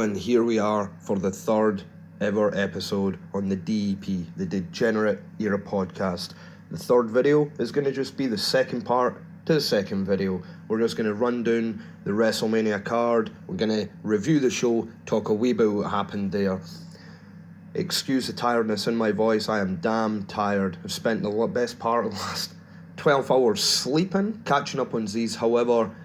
And here we are for the third ever episode on the DEP, the Degenerate Era Podcast. The third video is going to just be the second part to the second video. We're just going to run down the WrestleMania card. We're going to review the show, talk a wee bit what happened there. Excuse the tiredness in my voice. I am damn tired. I've spent the best part of the last 12 hours sleeping, catching up on these. However,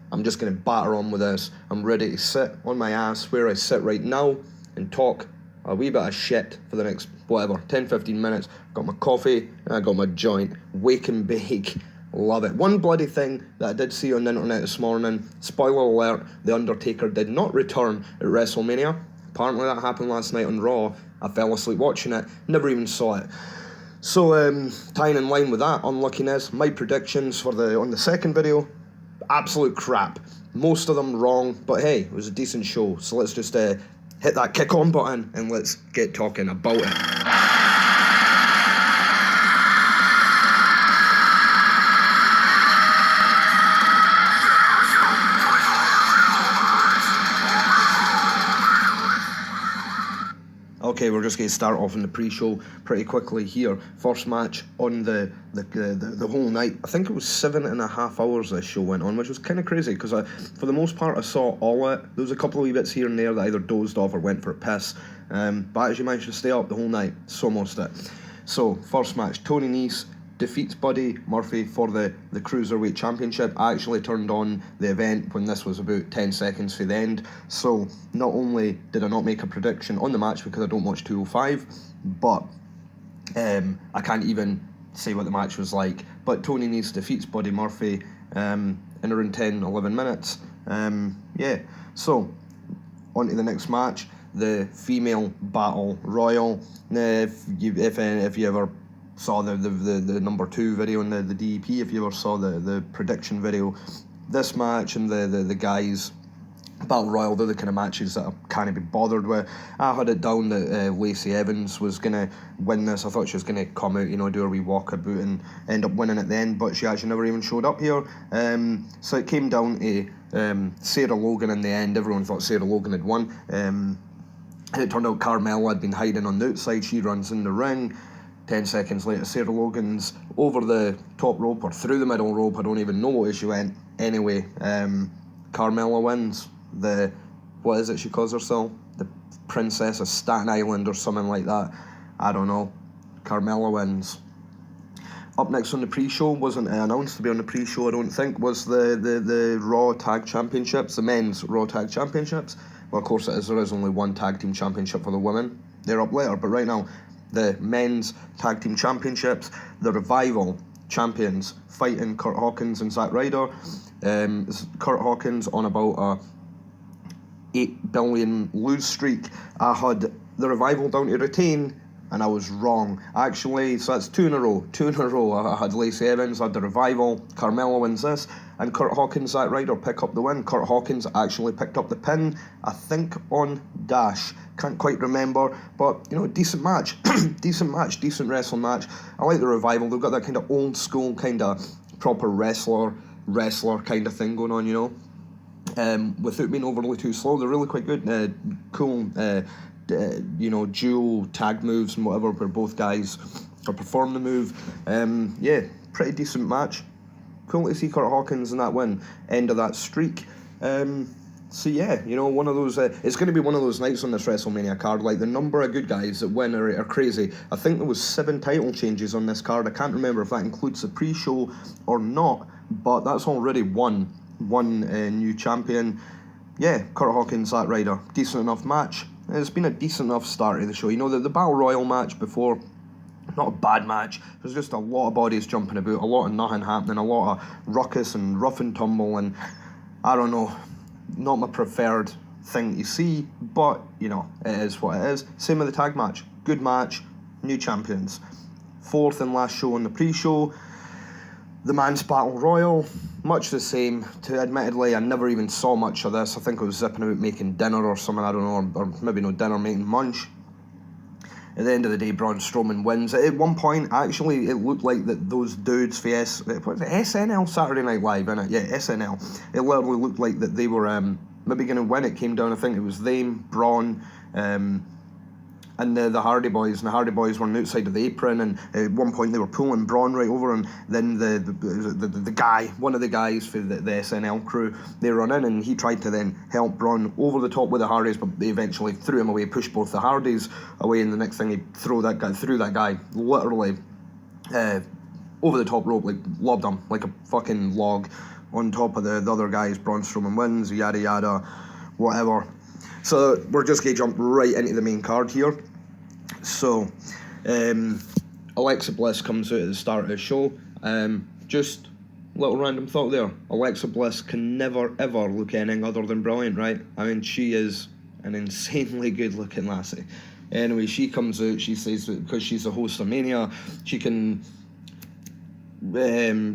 I'm just going to batter on with this. I'm ready to sit on my ass where I sit right now and talk a wee bit of shit for the next, 10-15 minutes. Got my coffee and I got my joint. Wake and bake. Love it. One bloody thing that I did see on the internet this morning, spoiler alert, The Undertaker did not return at WrestleMania. Apparently that happened last night on Raw. I fell asleep watching it, never even saw it. So, tying in line with that unluckiness, my predictions for on the second video, absolute crap. Most of them wrong, but hey, it was a decent show. So let's just hit that kick on button and let's get talking about it. Okay, we're just going to start off in the pre-show pretty quickly here. First match on the whole night. I think it was 7.5 hours this show went on, which was kind of crazy because for the most part I saw all it. There was a couple of wee bits here and there that either dozed off or went for a piss. But as you managed to stay up the whole night, so most of it. So, first match, Tony Nese defeats Buddy Murphy for the Cruiserweight Championship. I actually turned on the event when this was about 10 seconds for the end. So not only did I not make a prediction on the match because I don't watch 205, but I can't even say what the match was like. But Tony Nese defeats Buddy Murphy in around 10-11 minutes. So on to the next match, the female battle royal. If you ever saw the number 2 video in the DEP, if you ever saw the prediction video, this match and the guys battle royal, they're the kind of matches that I can't be bothered with. I had it down that Lacey Evans was going to win this. I thought she was going to come out, do a wee walkabout and end up winning at the end, but she actually never even showed up here. So it came down to Sarah Logan in the end. Everyone thought Sarah Logan had won. And it turned out Carmella had been hiding on the outside. She runs in the ring. 10 seconds later, Sarah Logan's over the top rope or through the middle rope. I don't even know what way she went. Anyway, Carmella wins. What is it she calls herself? The Princess of Staten Island or something like that. I don't know. Carmella wins. Up next on the pre-show, wasn't announced to be on the pre-show, I don't think, was the Raw Tag Championships, the men's Raw Tag Championships. Well, of course it is. There is only one Tag Team Championship for the women. They're up later, but right now, the men's tag team championships, the Revival champions fighting Kurt Hawkins and Zack Ryder. Kurt Hawkins on about a 8 billion lose streak. I had the Revival down to retain and I was wrong. Actually, so that's 2 in a row. I had Lacey Evans, I had the Revival, Carmella wins this, and Kurt Hawkins, Zack Ryder pick up the win. Kurt Hawkins actually picked up the pin, I think on Dash. Can't quite remember, but decent match. Decent wrestling match. I like the Revival. They've got that kind of old school, kind of proper wrestler kind of thing going on, without being overly too slow. They're really quite good. Cool, dual tag moves and whatever, where both guys are performing the move. Pretty decent match. Cool to see Kurt Hawkins in that win. End of that streak. One of those. It's going to be one of those nights on this WrestleMania card. Like, the number of good guys that win are crazy. I think there was 7 title changes on this card. I can't remember if that includes the pre-show or not, but that's already one new champion. Yeah, Kurt Hawkins, Zack Ryder, decent enough match. It's been a decent enough start of the show. The Battle Royal match before, not a bad match. There's just a lot of bodies jumping about, a lot of nothing happening, a lot of ruckus and rough and tumble, and I don't know, not my preferred thing to see, but it is what it is. Same with the tag match. Good match, new champions. Fourth and last show on the pre-show, the Men's Battle Royal, much the same. Admittedly, I never even saw much of this. I think I was zipping out making dinner or something, I don't know, or maybe no dinner, making munch. At the end of the day, Braun Strowman wins. At one point, actually, it looked like that those dudes for SNL, Saturday Night Live, innit? Yeah, SNL. It literally looked like that they were maybe going to win. It came down, I think it was them, Braun, and the Hardy Boys, and the Hardy Boys were on the outside of the apron, and at one point they were pulling Braun right over, and then the guy, one of the guys for the SNL crew, they run in, and he tried to then help Braun over the top with the Hardys, but they eventually threw him away, pushed both the Hardys away, and the next thing he threw that guy literally over the top rope, like lobbed him like a fucking log on top of the other guys. Braun Strowman wins, yada yada, whatever. So we're just going to jump right into the main card here. So Alexa Bliss comes out at the start of the show. Just a little random thought there. Alexa Bliss can never ever look anything other than brilliant, right? I mean, she is an insanely good looking lassie. Anyway, she comes out, she says that because she's the host of Mania, she can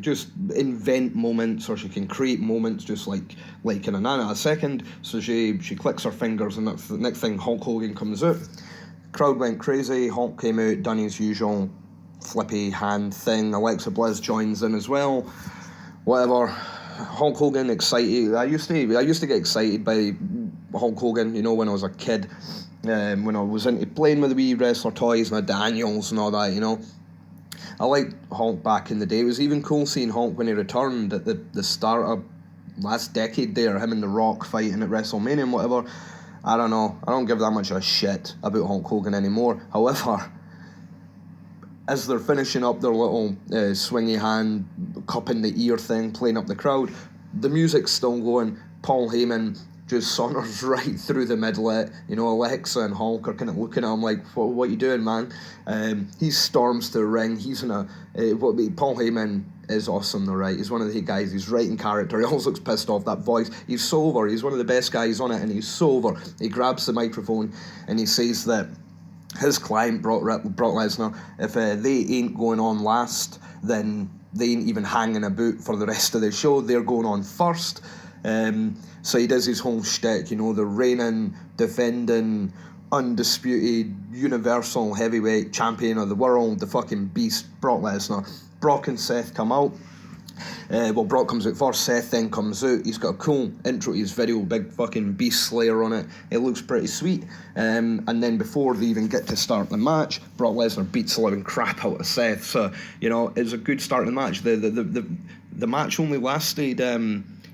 just invent moments, or she can create moments just like in a nanosecond. So she clicks her fingers, and that's the next thing, Hulk Hogan comes out. Crowd went crazy. Hulk came out, done his usual flippy hand thing. Alexa Bliss joins in as well. Whatever. Hulk Hogan excited. I used to get excited by Hulk Hogan, you know, when I was a kid. When I was into playing with the wee wrestler toys and the Daniels and all that, you know. I liked Hulk back in the day. It was even cool seeing Hulk when he returned at the start of last decade there, him and The Rock fighting at WrestleMania and whatever. I don't know. I don't give that much of a shit about Hulk Hogan anymore. However, as they're finishing up their little swingy hand, cup in the ear thing, playing up the crowd, the music's still going. Paul Heyman just saunters right through the middle of it. You know, Alexa and Hulk are kind of looking at him like, what you doing, man? He storms to the ring. He's in a... Paul Heyman is awesome though, right? He's one of the guys. He's right in character. He always looks pissed off, that voice. He's so over. He's one of the best guys on it, and he's so over. He grabs the microphone and he says that his client, Brock Lesnar, if they ain't going on last, then they ain't even hanging about for the rest of the show. They're going on first. So he does his whole shtick, you know, the reigning, defending, undisputed, universal heavyweight champion of the world, the fucking beast, Brock Lesnar. Brock and Seth come out. Brock comes out first, Seth then comes out. He's got a cool intro to his video, big fucking beast slayer on it. It looks pretty sweet. And then before they even get to start the match, Brock Lesnar beats the living crap out of Seth. So, you know, it's a good start to the match. The match only lasted,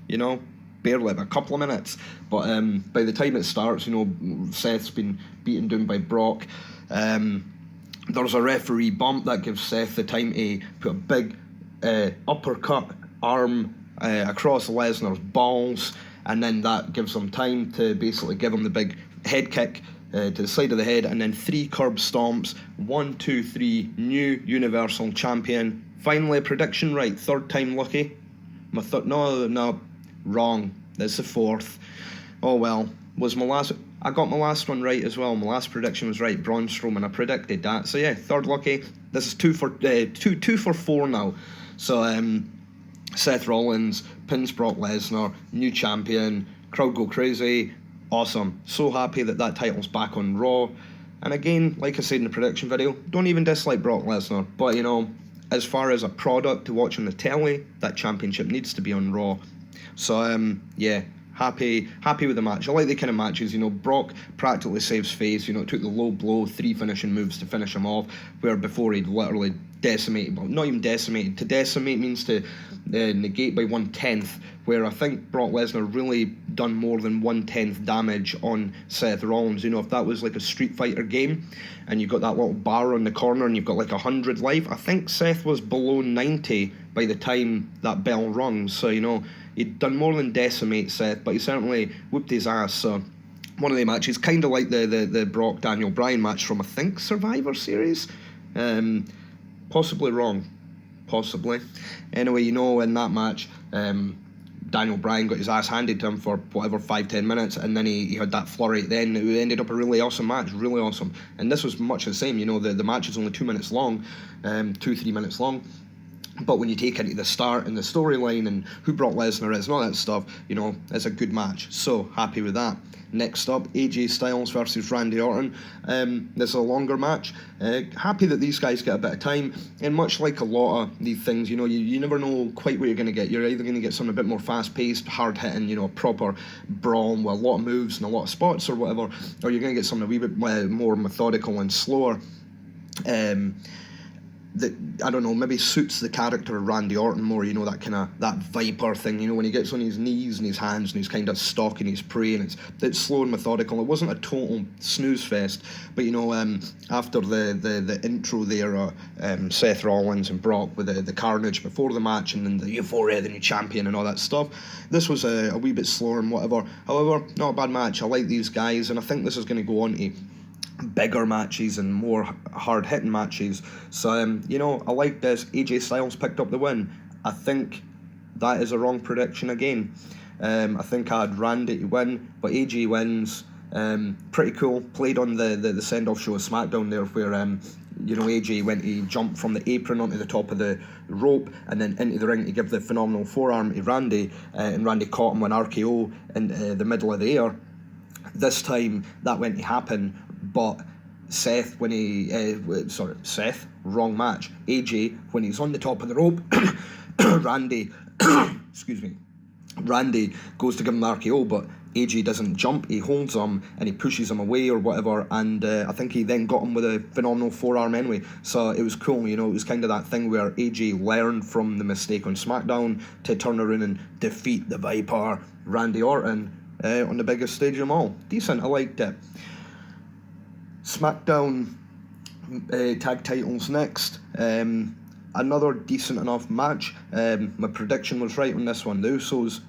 you know, barely a couple of minutes, but by the time it starts, you know, Seth's been beaten down by Brock. There's a referee bump that gives Seth the time to put a big uppercut arm across Lesnar's balls, and then that gives him time to basically give him the big head kick to the side of the head, and then 3 curb stomps. 1, 2, 3, new Universal Champion. Finally a prediction right, third time lucky. No, wrong. That's the 4th. Oh well. I got my last one right as well. My last prediction was right. Braun Strowman. I predicted that. So yeah, third lucky. This is 2 for 4 now. So Seth Rollins pins Brock Lesnar, new champion. Crowd go crazy. Awesome. So happy that title's back on Raw. And again, like I said in the prediction video, don't even dislike Brock Lesnar. But you know, as far as a product to watch on the telly, that championship needs to be on Raw. So, yeah, happy with the match. I like the kind of matches, you know, Brock practically saves face, you know, took the low blow, 3 finishing moves to finish him off, where before he'd literally decimated, well, not even decimated. To decimate means to negate by 1/10, where I think Brock Lesnar really done more than 1/10 damage on Seth Rollins. You know, if that was like a Street Fighter game, and you've got that little bar on the corner, and you've got like 100 life, I think Seth was below 90 by the time that bell rung. So, you know, he'd done more than decimate Seth, but he certainly whooped his ass. So one of the matches, kind of like the Brock Daniel Bryan match from, I think, Survivor Series. Possibly wrong. Possibly. Anyway, you know, in that match, Daniel Bryan got his ass handed to him for whatever 5-10 minutes, and then he had that flurry. Then it ended up a really awesome match, really awesome. And this was much the same. You know, the match is only 2 minutes long, 2-3 minutes long. But when you take into the start and the storyline and who Brock Lesnar is and all that stuff, it's a good match. So, happy with that. Next up, AJ Styles versus Randy Orton. This is a longer match. Happy that these guys get a bit of time. And much like a lot of these things, you never know quite what you're going to get. You're either going to get something a bit more fast-paced, hard-hitting, proper brawl with a lot of moves and a lot of spots or whatever, or you're going to get something a wee bit more methodical and slower. That, I don't know, maybe suits the character of Randy Orton more, that kind of, that Viper thing, when he gets on his knees and his hands and he's kind of stalking his prey, and it's slow and methodical. It wasn't a total snooze fest, but after the intro there, Seth Rollins and Brock with the carnage before the match, and then the euphoria, the new champion and all that stuff, this was a wee bit slower and whatever. However, not a bad match. I like these guys, and I think this is going to go on to bigger matches and more hard-hitting matches. So, I like this. AJ Styles picked up the win. I think that is a wrong prediction again. I think I had Randy to win, but AJ wins. Pretty cool. Played on the send-off show of SmackDown there, where AJ went to jump from the apron onto the top of the rope and then into the ring to give the phenomenal forearm to Randy, and Randy caught him with an RKO in the middle of the air. This time that went to happen, but Seth, wrong match. AJ, when he's on the top of the rope, Randy goes to give him the RKO, but AJ doesn't jump, he holds him and he pushes him away or whatever, and I think he then got him with a phenomenal forearm anyway. So it was cool, it was kind of that thing where AJ learned from the mistake on SmackDown to turn around and defeat the Viper, Randy Orton, on the biggest stage of them all. Decent, I liked it. SmackDown tag titles next. Another decent enough match. My prediction was right on this one. The Usos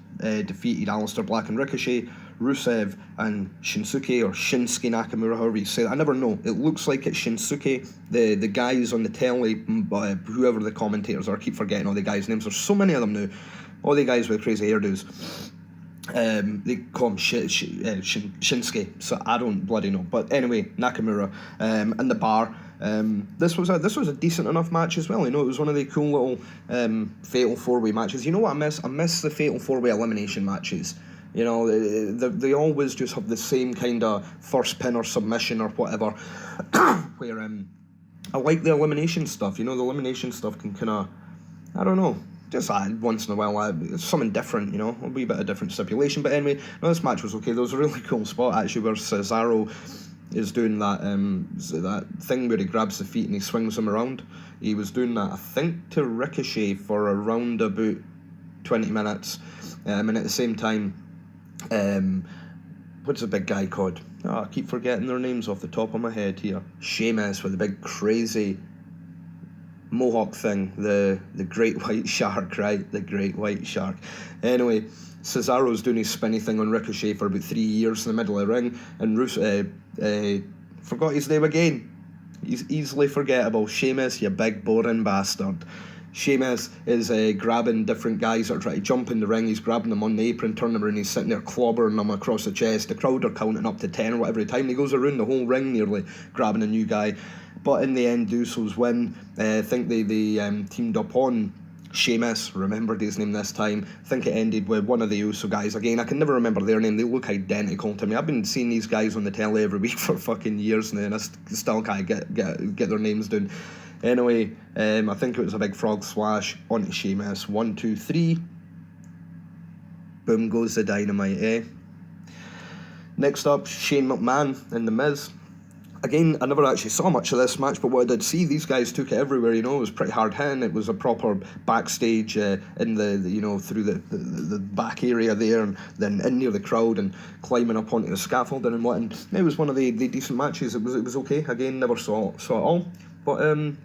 defeated Aleister Black and Ricochet, Rusev and Shinsuke Nakamura, however you say that. I never know. It looks like it's Shinsuke. The guys on the telly, whoever the commentators are, I keep forgetting all the guys' names. There's so many of them now. All the guys with crazy hairdos. They call him Shinsuke, so I don't bloody know. But anyway, Nakamura and the Bar. This was a decent enough match as well. It was one of the cool little Fatal 4-Way matches. You know what I miss? I miss the Fatal 4-Way elimination matches. They always just have the same kind of first pin or submission or whatever. Where I like the elimination stuff. The elimination stuff can kind of, I don't know, just once in a while, something different, a wee bit of different stipulation. But anyway, this match was okay. There was a really cool spot actually where Cesaro is doing that thing where he grabs the feet and he swings them around. He was doing that, I think, to Ricochet for around about 20 minutes. And at the same time, what's the big guy called? I keep forgetting their names off the top of my head here. Sheamus with the big crazy mohawk thing, the great white shark, right? The great white shark. Anyway, Cesaro's doing his spinny thing on Ricochet for about 3 years in the middle of the ring, and forgot his name again. He's easily forgettable. Sheamus, you big boring bastard. Sheamus is grabbing different guys that are trying to jump in the ring. He's grabbing them on the apron, turning them around, he's sitting there clobbering them across the chest. The crowd are counting up to 10 or whatever every time. He goes around the whole ring nearly, grabbing a new guy. But in the end, Usos win. I think they teamed up on Sheamus, remembered his name this time. I think it ended with one of the Uso guys. Again, I can never remember their name. They look identical to me. I've been seeing these guys on the telly every week for fucking years now, and I still can't get their names down. Anyway, I think it was a big frog splash onto Sheamus. 1, 2, 3. Boom goes the dynamite, Next up, Shane McMahon and The Miz. Again, I never actually saw much of this match, but what I did see, these guys took it everywhere. It was pretty hard hitting. It was a proper backstage in the through the back area there, and then in near the crowd and climbing up onto the scaffolding and what. And it was one of the decent matches. It was okay. Again, never saw it all, but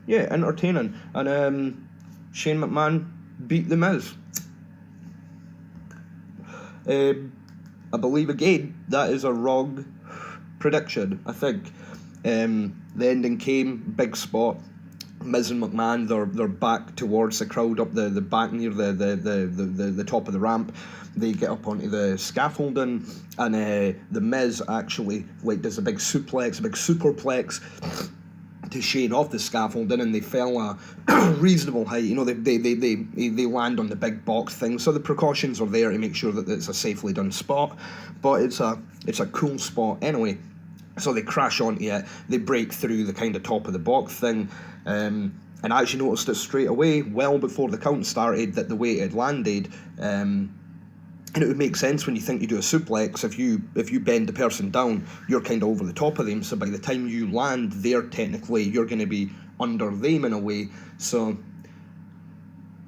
entertaining. And Shane McMahon beat The Miz. I believe again that is a wrong prediction. I think. The ending came, big spot. Miz and McMahon, they're back towards the crowd up the back near the top of the ramp. They get up onto the scaffolding, and the Miz actually does a big suplex, a big superplex to Shane off the scaffolding, and they fell a reasonable height. You know, they land on the big box thing, so the precautions are there to make sure that it's a safely done spot. But it's a cool spot anyway. So they crash onto it, they break through the kind of top of the box thing, and I actually noticed it straight away, well before the count started, that the way it had landed, and it would make sense when you think you do a suplex, if you bend the person down, you're kind of over the top of them, so by the time you land there, technically, you're going to be under them in a way, so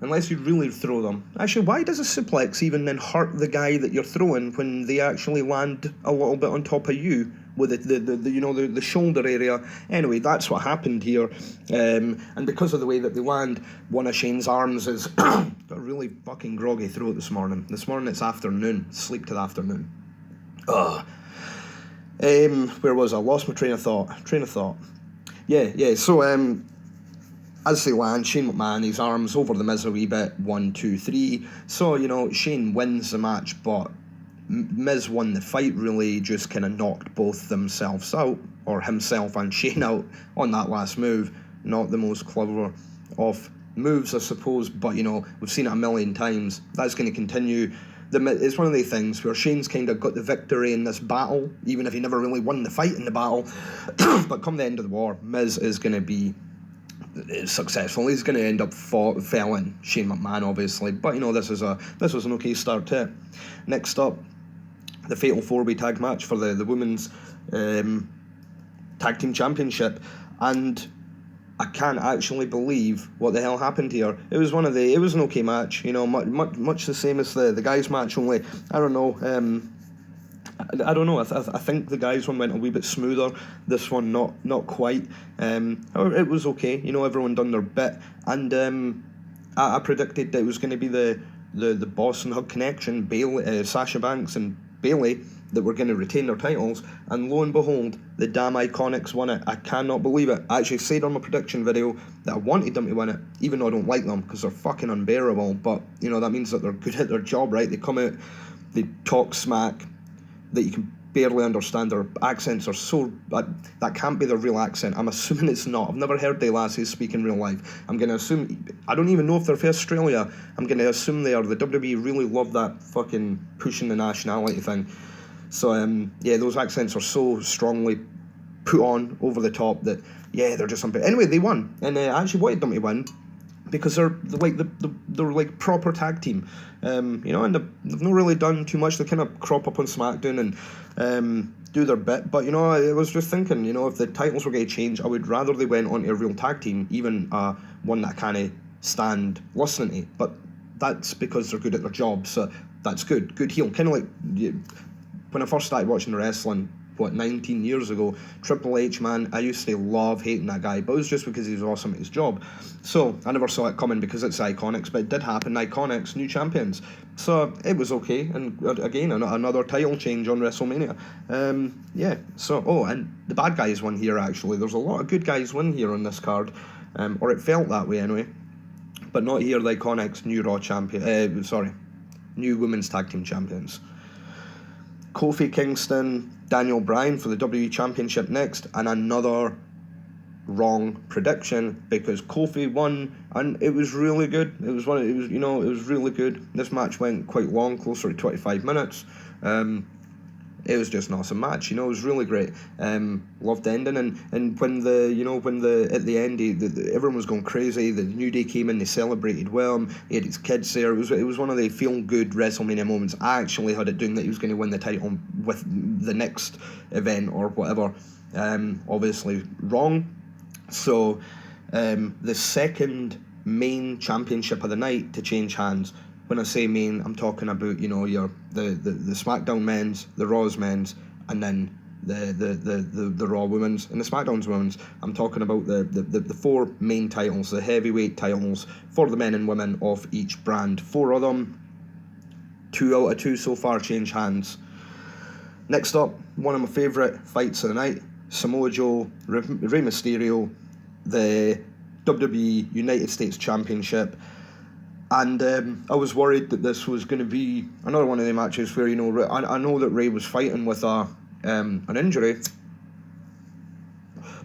unless you really throw them. Actually, why does a suplex even then hurt the guy that you're throwing when they actually land a little bit on top of you with the shoulder area? Anyway, that's what happened here. And because of the way that they land, one of Shane's arms is got a really fucking groggy throat this morning. This morning it's afternoon. Sleep to the afternoon. Where was I? Lost my train of thought. Yeah. So as they land, Shane McMahon, his arms over the Miz a wee bit, 1, 2, 3. So, you know, Shane wins the match, but Miz won the fight, really, just kind of knocked both themselves out, or himself and Shane out on that last move. Not the most clever of moves, I suppose, but, you know, we've seen it a million times. That's going to continue. It's one of the things where Shane's kind of got the victory in this battle, even if he never really won the fight in the battle. But come the end of the war, Miz is going to be successful. He's going to end up felling Shane McMahon, obviously, but you know, this was an okay start to it. Next up, the Fatal 4-Way tag match for the women's tag team championship, and I can't actually believe what the hell happened here. It was an okay match, you know, much the same as the guys match, only I don't know. I don't know. I think the guys one went a wee bit smoother. This one not quite. However, it was okay. You know, everyone done their bit, and I predicted that it was going to be the Boss and Hug connection, Bayley, Sasha Banks and Bayley, that were going to retain their titles. And lo and behold, the damn Iconics won it. I cannot believe it. I actually said on my prediction video that I wanted them to win it, even though I don't like them because they're fucking unbearable. But you know, that means that they're good at their job, right? They come out, they talk smack that you can barely understand. Their accents are so... that can't be their real accent. I'm assuming it's not. I've never heard they lasses speak in real life. I'm going to assume... I don't even know if they're from Australia. I'm going to assume they are. The WWE really love that fucking pushing the nationality thing. So, yeah, those accents are so strongly put on over the top that, yeah, they're just... Anyway, they won. And I actually wanted them to win, because they're like proper tag team, you know, and they've not really done too much. They kind of crop up on SmackDown and do their bit. But you know, I was just thinking, you know, if the titles were going to change, I would rather they went on to a real tag team, even one that kind of stand listening to. But that's because they're good at their job, so that's good heel. Kind of like when I first started watching the wrestling, 19 years ago, Triple H, man, I used to love hating that guy, but it was just because he was awesome at his job. So I never saw it coming because it's Iconics, but it did happen. Iconics, new champions. So it was okay, and again, another title change on WrestleMania. Yeah, so, and the bad guys won here, actually. There's a lot of good guys win here on this card, or it felt that way anyway, but not here. The Iconics, new Raw champion, new Women's Tag Team Champions. Kofi Kingston, Daniel Bryan for the WWE Championship next, and another wrong prediction because Kofi won, and it was really good. It was really good. This match went quite long, closer to 25 minutes. It was just an awesome match. You know, it was really great. Loved the ending, and when at the end, everyone was going crazy. The New Day came in, they celebrated well. He had his kids there. It was one of the feel good WrestleMania moments. I actually had it doing that he was going to win the title with the next event or whatever. Obviously wrong. So the second main championship of the night to change hands. When I say main, I'm talking about, you know, your the SmackDown men's, the Raw's men's, and then the Raw women's and the SmackDown's women's. I'm talking about the four main titles, the heavyweight titles for the men and women of each brand. 4 of them, 2 out of 2 so far change hands. Next up, one of my favourite fights of the night, Samoa Joe, Rey Mysterio, the WWE United States Championship. And I was worried that this was going to be another one of the matches where, you know, I know that Rey was fighting with an injury,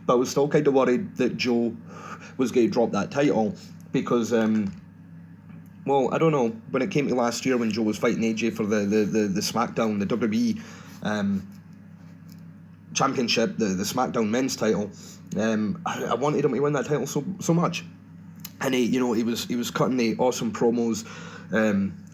But I was still kind of worried that Joe was going to drop that title because, well, I don't know, when it came to last year when Joe was fighting AJ for the SmackDown, the WWE Championship, the SmackDown men's title, I wanted him to win that title so much. And he was cutting the awesome promos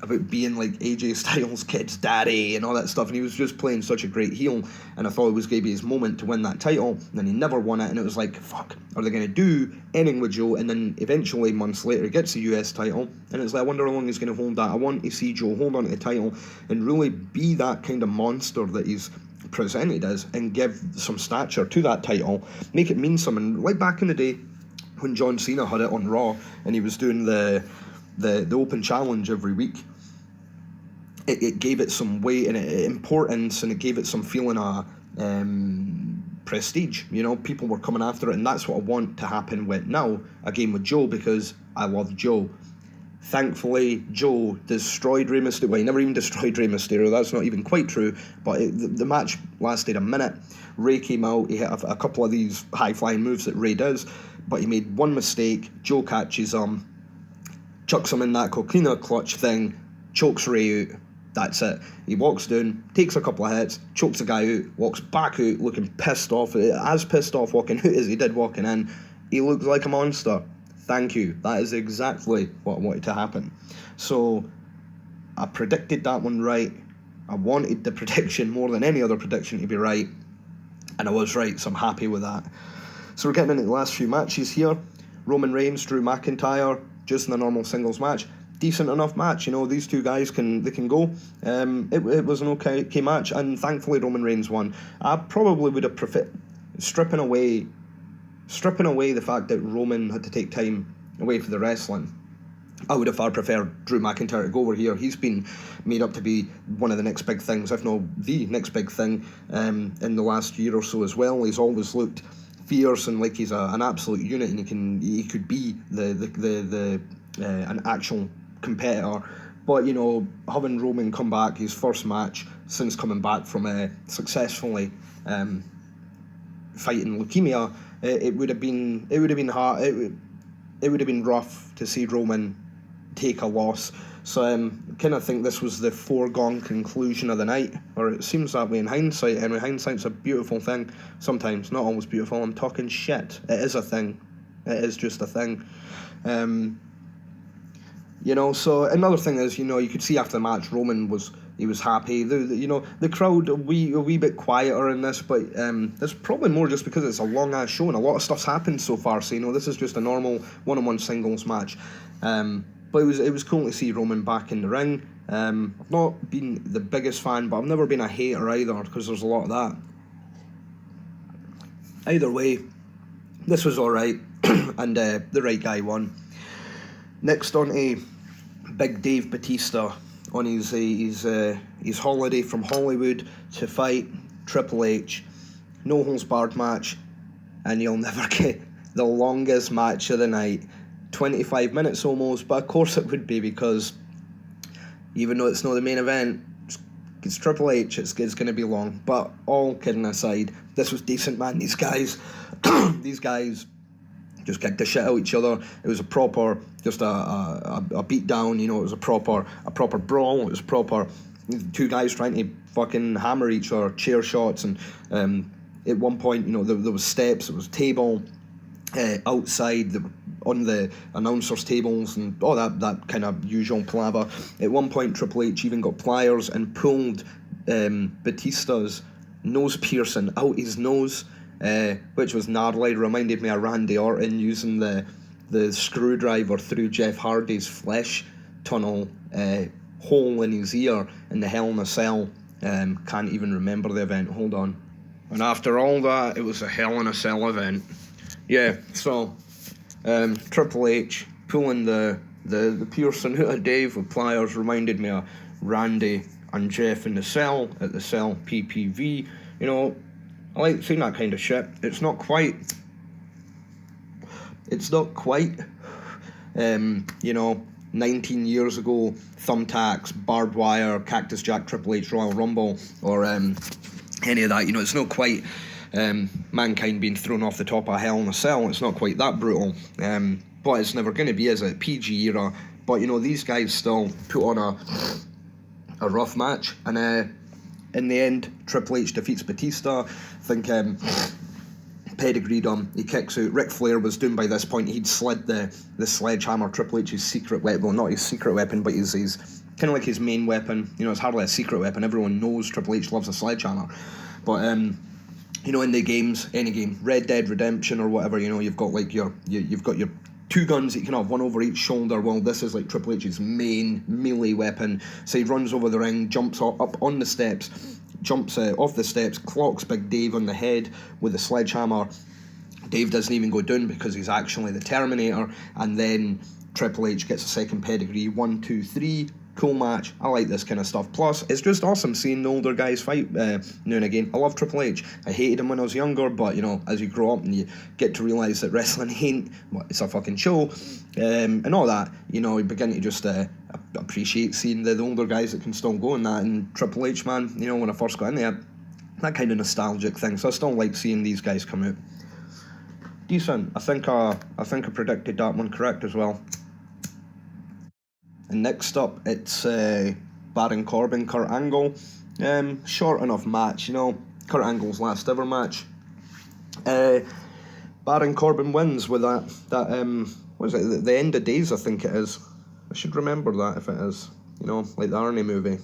about being like AJ Styles' kid's daddy and all that stuff, and he was just playing such a great heel, and I thought it was going to be his moment to win that title, and then he never won it, and it was like, fuck, are they going to do anything with Joe? And then eventually, months later, he gets the US title, and it's like, I wonder how long he's going to hold that. I want to see Joe hold on to the title and really be that kind of monster that he's presented as, and give some stature to that title, make it mean something, like back in the day when John Cena had it on Raw, and he was doing the open challenge every week. It gave it some weight and importance, and it gave it some feeling of prestige. People were coming after it, and that's what I want to happen with now, again with Joe, because I love Joe. Thankfully, Joe destroyed Rey Mysterio. Well, he never even destroyed Rey Mysterio. That's not even quite true. But the match lasted a minute. Rey came out. He hit a couple of these high-flying moves that Rey does. But he made one mistake. Joe catches him, chucks him in that coquina clutch thing, chokes Rey out. That's it. He walks down, takes a couple of hits, chokes the guy out, walks back out looking pissed off. As pissed off walking out as he did walking in. He looks like a monster. Thank you. That is exactly what I wanted to happen. So I predicted that one right. I wanted the prediction more than any other prediction to be right. And I was right, so I'm happy with that. So we're getting into the last few matches here. Roman Reigns, Drew McIntyre, just in a normal singles match. Decent enough match, these two guys can go. It was an okay match, and thankfully Roman Reigns won. I probably would have preferred stripping away the fact that Roman had to take time away for the wrestling. I would have far preferred Drew McIntyre to go over here. He's been made up to be one of the next big things, if not the next big thing, in the last year or so as well. He's always looked fierce and like he's an absolute unit, and he could be an actual competitor. But having Roman come back, his first match since coming back from successfully fighting leukemia, it would have been hard. It would have been rough to see Roman take a loss. So kind of think this was the foregone conclusion of the night, or it seems that way in hindsight. And hindsight's a beautiful thing. Sometimes, not always beautiful. I'm talking shit. It is a thing. It is just a thing. So another thing is, you could see after the match, Roman was happy. The crowd a wee bit quieter in this, but it's probably more just because it's a long ass show and a lot of stuff's happened so far. So this is just a normal one-on-one singles match. But it was cool to see Roman back in the ring. I've not been the biggest fan, but I've never been a hater either, because there's a lot of that. Either way, this was alright, and the right guy won. Next on to Big Dave Batista on his holiday from Hollywood to fight Triple H. No holds barred match, and you'll never get the longest match of the night. 25 minutes almost, but of course it would be, because even though it's not the main event, it's Triple H, it's going to be long. But all kidding aside, this was decent, man. These guys just kicked the shit out of each other. It was a proper, just a beat down, it was a proper brawl. It was proper two guys trying to fucking hammer each other, chair shots, and at one point, there was steps, there was a table outside, on the announcers' tables, and all that kind of usual palaver. At one point, Triple H even got pliers and pulled Batista's nose piercing out his nose, which was gnarly. Reminded me of Randy Orton using the screwdriver through Jeff Hardy's flesh tunnel hole in his ear in the Hell in a Cell. Can't even remember the event. Hold on. And after all that, it was a Hell in a Cell event. Yeah, so Triple H pulling the piercing out of Dave with pliers reminded me of Randy and Jeff in the Cell at the Cell PPV. I like seeing that kind of shit. It's not quite 19 years ago, thumbtacks, barbed wire, Cactus Jack, Triple H Royal Rumble, or any of that. You know, it's not quite Mankind being thrown off the top of Hell in a Cell. It's not quite that brutal, but it's never going to be, is it? PG era. But, you know, these guys still put on a rough match, and in the end, Triple H defeats Batista. I think pedigreed him, he kicks out. Ric Flair was doing by this point, he'd slid the sledgehammer, Triple H's secret weapon, well, not his secret weapon, but his kind of like his main weapon. You know, it's hardly a secret weapon, everyone knows Triple H loves a sledgehammer. But, you know, in the games, any game, Red Dead Redemption or whatever, you know, you've got like you've got your two guns that you can have, one over each shoulder. Well, this is like Triple H's main melee weapon. So he runs over the ring, jumps up on the steps, jumps off the steps, clocks Big Dave on the head with the sledgehammer. Dave doesn't even go down because he's actually the Terminator, and then Triple H gets a second pedigree. 1, 2, 3. Cool match. I like this kind of stuff. Plus, it's just awesome seeing the older guys fight now and again. I love Triple H. I hated him when I was younger, but, you know, as you grow up and you get to realise that wrestling ain't, well, it's a fucking show, and all that, you know, you begin to just appreciate seeing the older guys that can still go in that. And Triple H, man, you know, when I first got in there, that kind of nostalgic thing. So I still like seeing these guys come out. Decent. I think I predicted that one correct as well. And next up, it's Baron Corbin, Kurt Angle. Short enough match, you know. Kurt Angle's last ever match. Baron Corbin wins with that what is it? The End of Days, I think it is. I should remember that if it is. You know, like the Arnie movie.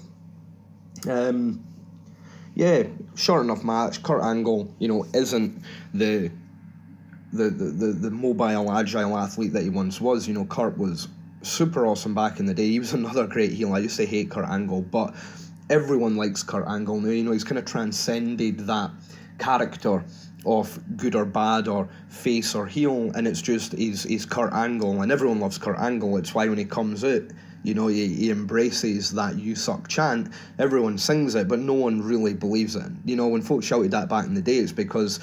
Yeah, short enough match. Kurt Angle, you know, isn't the mobile, agile athlete that he once was. You know, Kurt was super awesome back in the day. He was another great heel. I used to hate Kurt Angle, but everyone likes Kurt Angle now. You know, he's kind of transcended that character of good or bad or face or heel, and it's just he's Kurt Angle, and everyone loves Kurt Angle. It's why when he comes out, you know, he embraces that "you suck" chant. Everyone sings it, but no one really believes it. You know, when folks shouted that back in the day, it's because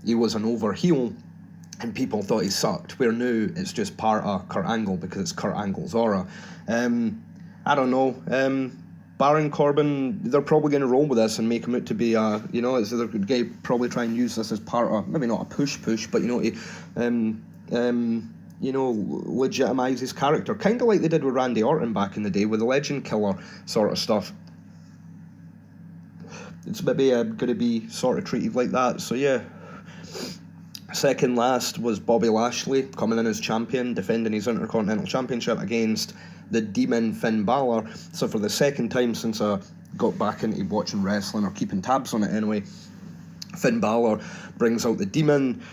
he was an over heel and people thought he sucked, where now it's just part of Kurt Angle because it's Kurt Angle's aura. I don't know. Baron Corbin, they're probably going to roll with this and make him out to be you know, they're going to probably try and use this as part of, maybe not a push, but, you know, you know, legitimise his character, kind of like they did with Randy Orton back in the day with the Legend Killer sort of stuff. It's maybe going to be sort of treated like that, so yeah. Second last was Bobby Lashley coming in as champion, defending his Intercontinental Championship against the Demon Finn Balor. So for the second time since I got back into watching wrestling, or keeping tabs on it anyway, Finn Balor brings out the Demon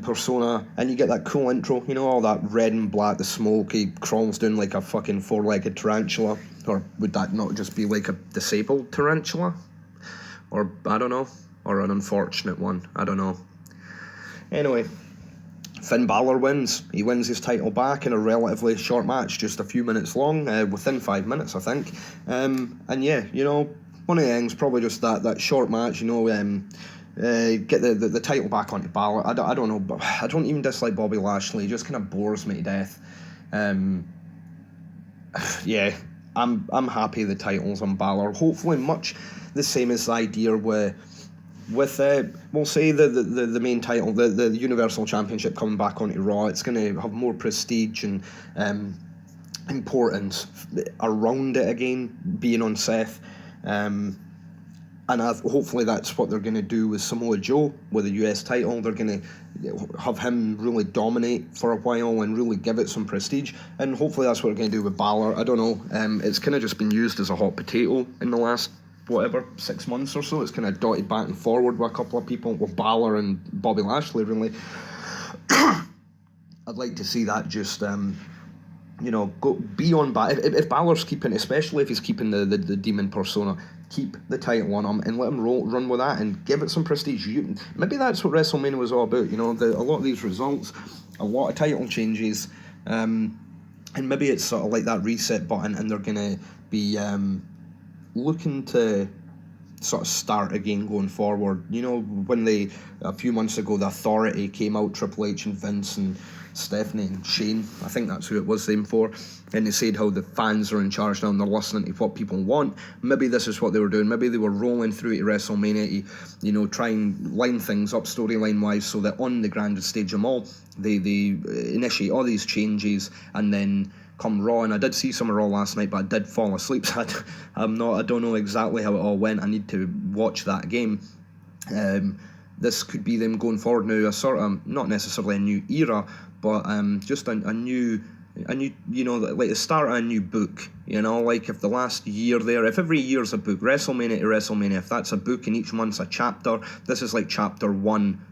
persona, and you get that cool intro, you know, all that red and black, the smoke, he crawls down like a fucking four-legged tarantula, or would that not just be like a disabled tarantula? Or, I don't know, or an unfortunate one, I don't know. Anyway, Finn Balor wins. He wins his title back in a relatively short match, just a few minutes long, within 5 minutes, I think. And yeah, you know, one of the things, probably just that short match, you know, get the title back onto Balor. I don't know, but I don't even dislike Bobby Lashley. He just kind of bores me to death. Yeah, I'm happy the title's on Balor. Hopefully much the same as the idea with we'll say the main title, the Universal Championship coming back onto Raw. It's going to have more prestige and importance around it again, being on Seth. And hopefully that's what they're going to do with Samoa Joe with the US title. They're going to have him really dominate for a while and really give it some prestige. And hopefully that's what they're going to do with Balor. I don't know. It's kind of just been used as a hot potato in the last 6 months or so. It's kind of dotted back and forward with a couple of people, with Balor and Bobby Lashley, really. I'd like to see that just, you know, go beyond back. If Balor's keeping, especially if he's keeping the Demon persona, keep the title on him and let him run with that and give it some prestige. Maybe that's what WrestleMania was all about, you know, a lot of these results, a lot of title changes, and maybe it's sort of like that reset button, and they're going to be looking to sort of start again going forward. You know, when a few months ago, the Authority came out, Triple H and Vince and Stephanie and Shane, I think that's who it was them for, and they said how the fans are in charge now and they're listening to what people want. Maybe this is what they were doing. Maybe they were rolling through to WrestleMania to, you know, try and line things up storyline wise so that on the grandest stage of them all, they initiate all these changes, and then come Raw. And I did see some of Raw last night, but I did fall asleep, so I don't know exactly how it all went. I need to watch that again. This could be them going forward now, a sort of, not necessarily a new era, but just a new, you know, like the start of a new book. You know, like if the last year there, if every year's a book, WrestleMania to WrestleMania, if that's a book and each month's a chapter, this is like chapter 1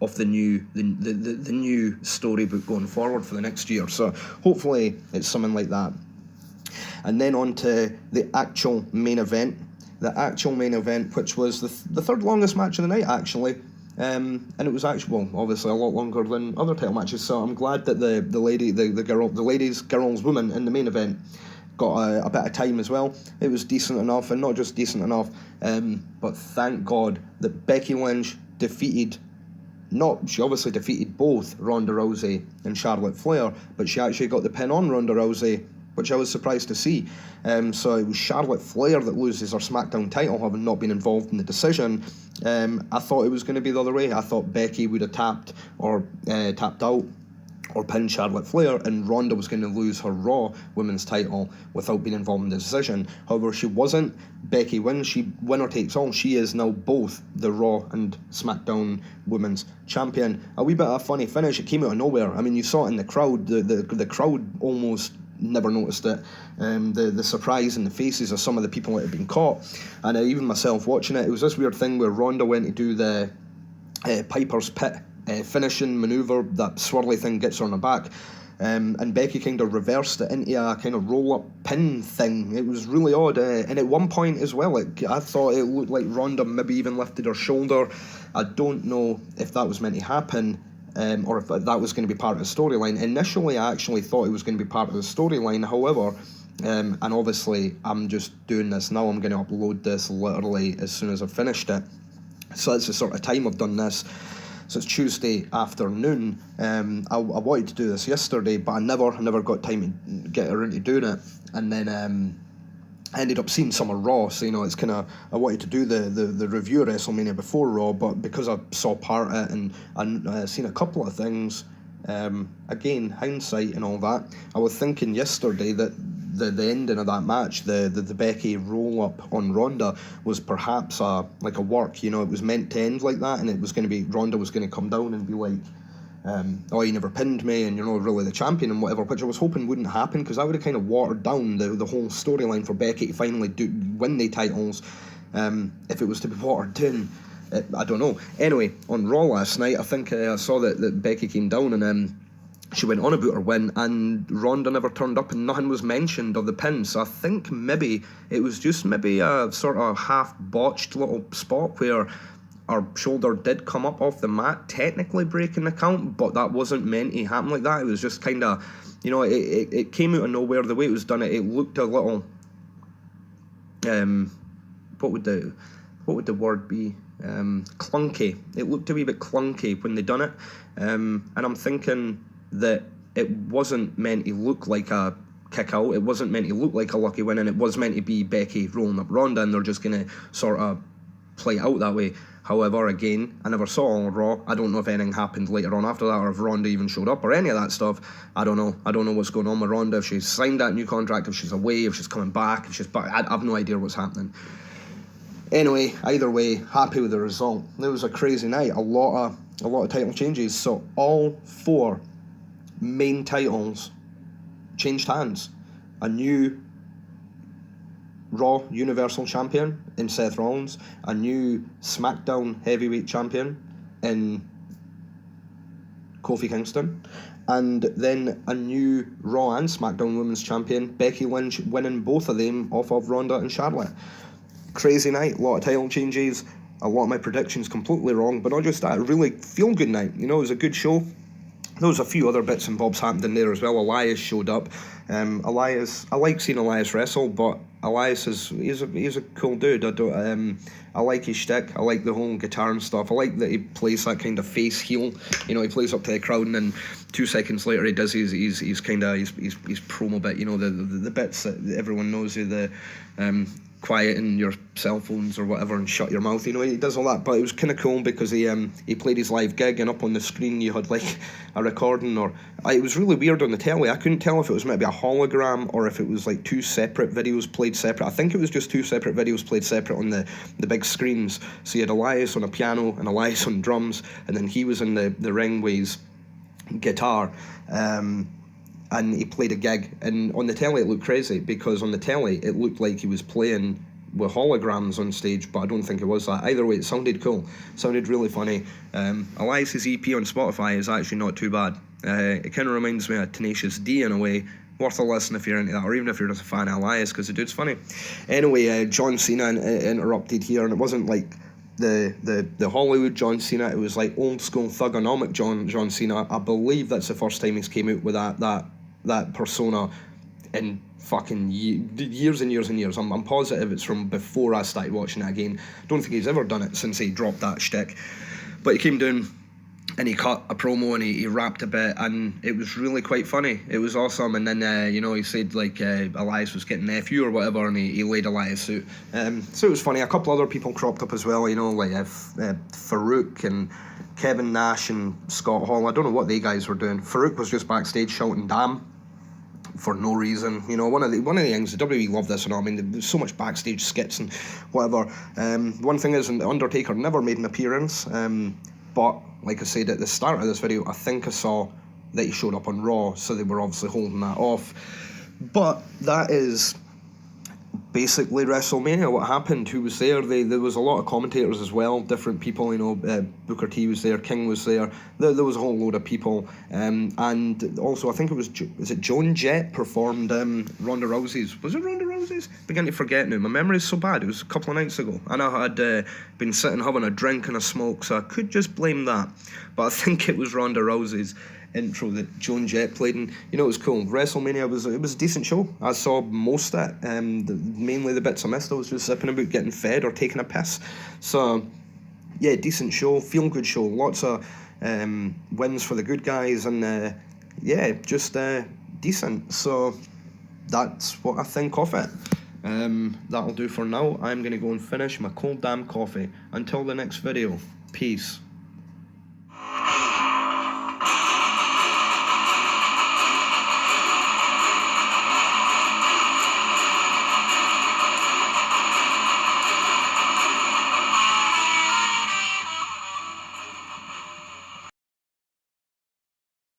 of the new storybook going forward for the next year. So hopefully it's something like that. And then on to the actual main event. The actual main event, which was the third longest match of the night, actually. And it was actually, well, obviously a lot longer than other title matches, so I'm glad that the woman in the main event got a bit of time as well. It was decent enough, and not just decent enough, but thank God that Becky Lynch she obviously defeated both Ronda Rousey and Charlotte Flair, but she actually got the pin on Ronda Rousey, which I was surprised to see. So it was Charlotte Flair that loses her SmackDown title, having not been involved in the decision. I thought it was going to be the other way. I thought Becky would have tapped out or pinned Charlotte Flair, and Ronda was going to lose her Raw Women's title without being involved in the decision. However, she wasn't. Becky wins. She winner takes all. She is now both the Raw and SmackDown Women's Champion. A wee bit of a funny finish. It came out of nowhere. I mean, you saw it in the crowd. The crowd almost never noticed it. The surprise in the faces of some of the people that had been caught, and even myself watching it, it was this weird thing where Ronda went to do the Piper's Pit finishing maneuver, that swirly thing gets her on her back, and Becky kind of reversed it into a kind of roll-up pin thing. It was really odd, and at one point as well, I thought it looked like Ronda maybe even lifted her shoulder. I don't know if that was meant to happen, or if that was going to be part of the storyline. Initially, I actually thought it was going to be part of the storyline. However, and obviously I'm just doing this now, I'm going to upload this literally as soon as I've finished it. So that's the sort of time I've done this. So it's Tuesday afternoon. I wanted to do this yesterday, but I never got time to get around to doing it. And then I ended up seeing some of Raw, so, you know, it's kind of, I wanted to do the review of WrestleMania before Raw, but because I saw part of it and I seen a couple of things, again, hindsight and all that, I was thinking yesterday that the ending of that match, the Becky roll-up on Ronda, was perhaps like a work, you know, it was meant to end like that, and it was going to be, Ronda was going to come down and be like, oh, you never pinned me, and you're not really the champion and whatever, which I was hoping wouldn't happen, because that would have kind of watered down the whole storyline for Becky to finally win the titles. If it was to be watered down, I don't know. Anyway, on Raw last night, I think I saw that Becky came down and she went on about her win, and Ronda never turned up and nothing was mentioned of the pin. So I think maybe it was just maybe a sort of half-botched little spot where our shoulder did come up off the mat, technically breaking the count, but that wasn't meant to happen like that. It was just kind of, you know, it came out of nowhere. The way it was done, it looked a little, what would the word be? Clunky. It looked a wee bit clunky when they done it, and I'm thinking that it wasn't meant to look like a kick out, it wasn't meant to look like a lucky win, and it was meant to be Becky rolling up Ronda, and they're just going to sort of play it out that way. However, again, I never saw all Raw. I don't know if anything happened later on after that, or if Ronda even showed up, or any of that stuff. I don't know what's going on with Ronda, if she's signed that new contract, if she's away, if she's coming back, if she's back. I have no idea what's happening. Anyway, either way, happy with the result. It was a crazy night, a lot of title changes. So all 4 main titles changed hands. A new Raw Universal Champion in Seth Rollins, a new SmackDown Heavyweight Champion in Kofi Kingston, and then a new Raw and SmackDown Women's Champion, Becky Lynch, winning both of them off of Ronda and Charlotte. Crazy night, a lot of title changes, a lot of my predictions completely wrong, but not just that, a really feel-good night. You know, it was a good show. There was a few other bits and bobs happened in there as well. Elias showed up. I like seeing Elias wrestle, but Elias he's a cool dude. I like his shtick. I like the whole guitar and stuff. I like that he plays that kind of face heel. You know, he plays up to the crowd, and then 2 seconds later he does his promo bit. You know, the bits that everyone knows, the quieten your cell phones or whatever and shut your mouth. You know, he does all that. But it was kind of cool because he played his live gig, and up on the screen you had like a recording, or it was really weird on the telly. I couldn't tell if it was maybe a hologram or if it was like 2 separate videos played separate. I think it was just 2 separate videos played separate on the big screens. So you had Elias on a piano and Elias on drums, and then he was in the ring with his guitar. And he played a gig, and on the telly it looked crazy, because on the telly it looked like he was playing with holograms on stage, but I don't think it was that. Either way, it sounded cool, sounded really funny. Elias's EP on Spotify is actually not too bad. It kind of reminds me of Tenacious D in a way. Worth a listen if you're into that, or even if you're just a fan of Elias, because the dude's funny. Anyway, John Cena interrupted here, and it wasn't like the Hollywood John Cena. It was like old school thugonomic John Cena. I believe that's the first time he's came out with that persona in fucking years and years and years. I'm positive it's from before I started watching it again. Don't think he's ever done it since he dropped that shtick. But he came down and he cut a promo and he rapped a bit, and it was really quite funny. It was awesome. And then he said like Elias was getting nephew or whatever, and he laid Elias out. So it was funny. A couple other people cropped up as well, like Farouk and Kevin Nash and Scott Hall. I don't know what they guys were doing. Farouk was just backstage shouting "damn" for no reason. One of the things, the WWE love this, I mean, there's so much backstage skits and whatever. One thing is, the Undertaker never made an appearance, but like I said at the start of this video, I think I saw that he showed up on Raw, so they were obviously holding that off. But that is basically WrestleMania. What happened, who was there? There was a lot of commentators as well, different people. Booker T was there, King was there. There was a whole load of people, and also I think it was Joan Jett performed Ronda Rousey's. Was it Ronda Rousey's? Beginning to forget now. My memory is so bad. It was a couple of nights ago, and I had been sitting having a drink and a smoke, so I could just blame that. But I think it was Ronda Rousey's intro that Joan Jett played, and it was cool. WrestleMania was a decent show. I saw most of it, mainly the bits I missed. I was just zipping about getting fed or taking a piss. So yeah, decent show, feel good show. Lots of wins for the good guys, and just decent. So that's what I think of it. That'll do for now. I'm gonna go and finish my cold damn coffee. Until the next video, peace.